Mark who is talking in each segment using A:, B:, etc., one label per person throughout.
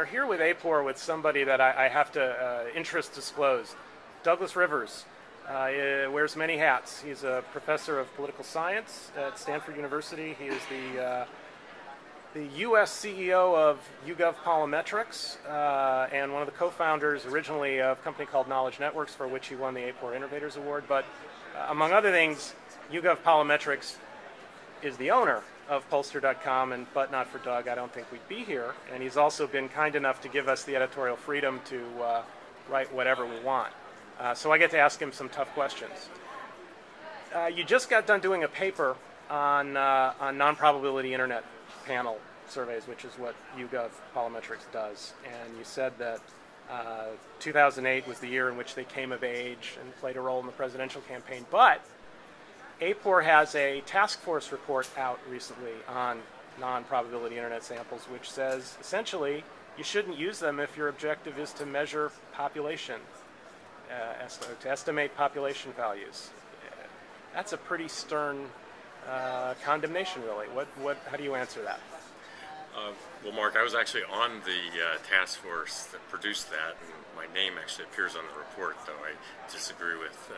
A: are here with AAPOR with somebody that I have to interest disclose. Douglas Rivers wears many hats. He's a professor of political science at Stanford University. He is the U.S. CEO of YouGov Polimetrix and one of the co-founders originally of a company called Knowledge Networks, for which he won the AAPOR Innovators Award. But among other things, YouGov Polimetrix is the owner of Pollster.com, but not for Doug, I don't think we'd be here. And he's also been kind enough to give us the editorial freedom to write whatever we want. So I get to ask him some tough questions. You just got done doing a paper on non-probability internet panel surveys, which is what YouGov Polimetrix does. And you said that 2008 was the year in which they came of age and played a role in the presidential campaign. But AAPOR has a task force report out recently on non-probability internet samples, which says essentially you shouldn't use them if your objective is to measure population, to estimate population values. That's a pretty stern condemnation, really. How do you answer that?
B: Well, Mark, I was actually on the task force that produced that, and my name actually appears on the report, though I disagree with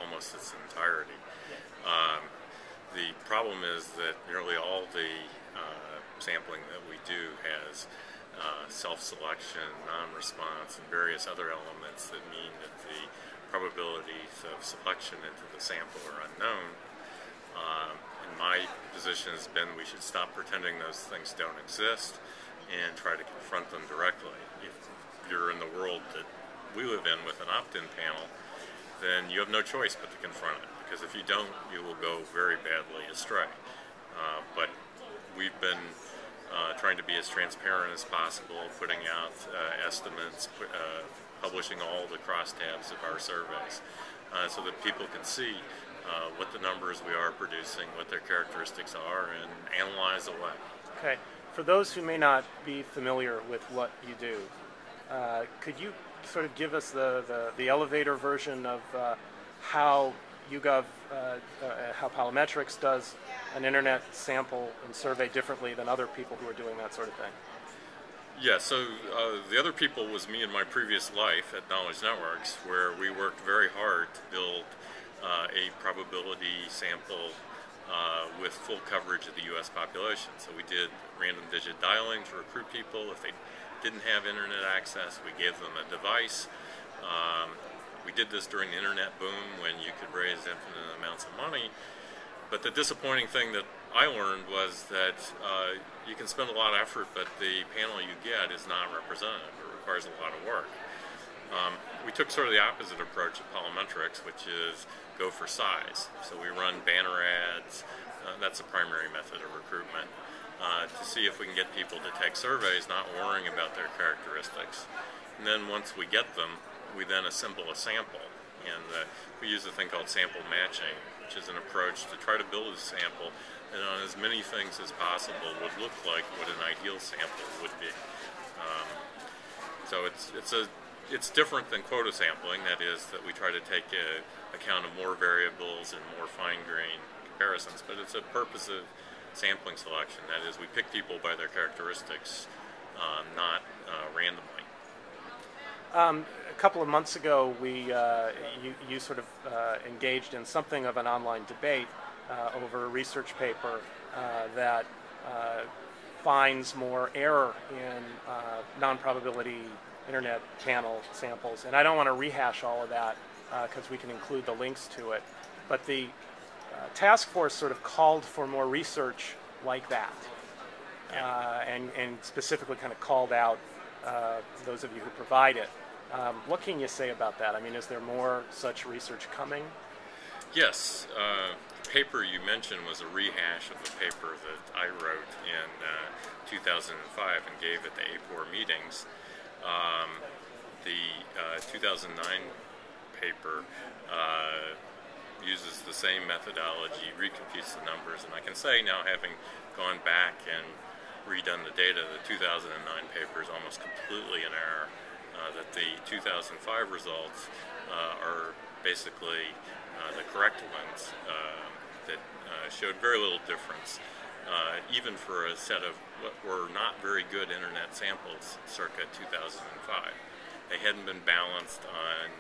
B: almost its entirety. The problem is that nearly all the sampling that we do has self-selection, non-response, and various other elements that mean that the probabilities of selection into the sample are unknown. And my position has been we should stop pretending those things don't exist and try to confront them directly. If you're in the world that we live in with an opt-in panel, then you have no choice but to confront it, because if you don't, you will go very badly astray. But we've been trying to be as transparent as possible, putting out estimates, publishing all the crosstabs of our surveys, so that people can see what the numbers we are producing, what their characteristics are, and analyze away.
A: Okay. For those who may not be familiar with what you do, could you sort of give us the elevator version of how YouGov, how Polimetrix does an internet sample and survey differently than other people who are doing that sort of thing?
B: Yeah, so the other people was me in my previous life at Knowledge Networks, where we worked very hard to build a probability sample with full coverage of the U.S. population. So we did random digit dialing to recruit people. If they didn't have internet access, we gave them a device. We did this during the internet boom when you could raise infinite amounts of money. But the disappointing thing that I learned was that you can spend a lot of effort, but the panel you get is not representative. It requires a lot of work. We took sort of the opposite approach at Polimetrix, which is go for size. So we run banner ads. That's the primary method of recruitment, to see if we can get people to take surveys, not worrying about their characteristics. And then once we get them, we then assemble a sample. And we use a thing called sample matching, which is an approach to try to build a sample that on as many things as possible would look like what an ideal sample would be. So it's different than quota sampling. That is, that we try to take account of more variables and more fine-grained comparisons, but it's a purposive sampling selection. That is, we pick people by their characteristics, not randomly.
A: A couple of months ago, you sort of engaged in something of an online debate over a research paper that finds more error in non-probability internet panel samples. And I don't want to rehash all of that because we can include the links to it. But the task force sort of called for more research like that, and specifically kind of called out those of you who provide it. What can you say about that? I mean, is there more such research coming?
B: Yes. The paper you mentioned was a rehash of the paper that I wrote in 2005 and gave at the AAPOR meetings. The 2009 paper uses the same methodology, recomputes the numbers, and I can say now, having gone back and redone the data, the 2009 paper is almost completely in error. That the 2005 results are basically the correct ones that showed very little difference even for a set of what were not very good internet samples circa 2005. They hadn't been balanced on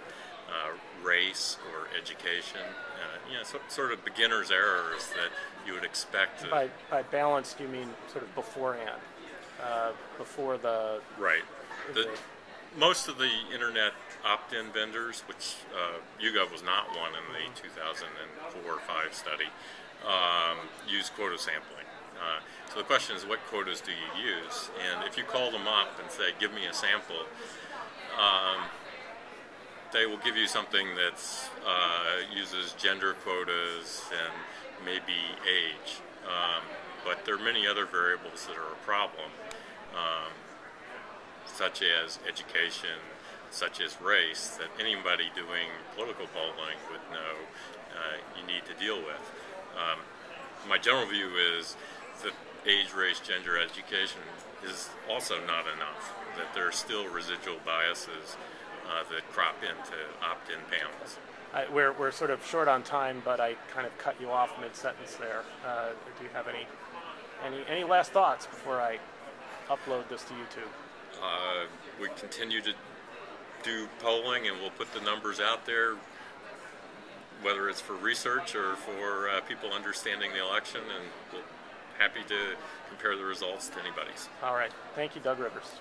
B: race or education, sort of beginner's errors that you would expect.
A: By balanced, you mean sort of beforehand, before the...
B: Right. Most of the internet opt-in vendors, which YouGov was not one in the 2004-5 study, use quota sampling. So the question is, what quotas do you use? And if you call them up and say, give me a sample, they will give you something that uses gender quotas and maybe age. But there are many other variables that are a problem, such as education, such as race, that anybody doing political polling would know you need to deal with. My general view is that age, race, gender, education is also not enough, that there are still residual biases that crop into opt-in panels.
A: We're sort of short on time, but I kind of cut you off mid-sentence there. Do you have any last thoughts before I upload this to YouTube?
B: We continue to do polling, and we'll put the numbers out there, whether it's for research or for people understanding the election, and we're happy to compare the results to anybody's.
A: All right. Thank you, Doug Rivers.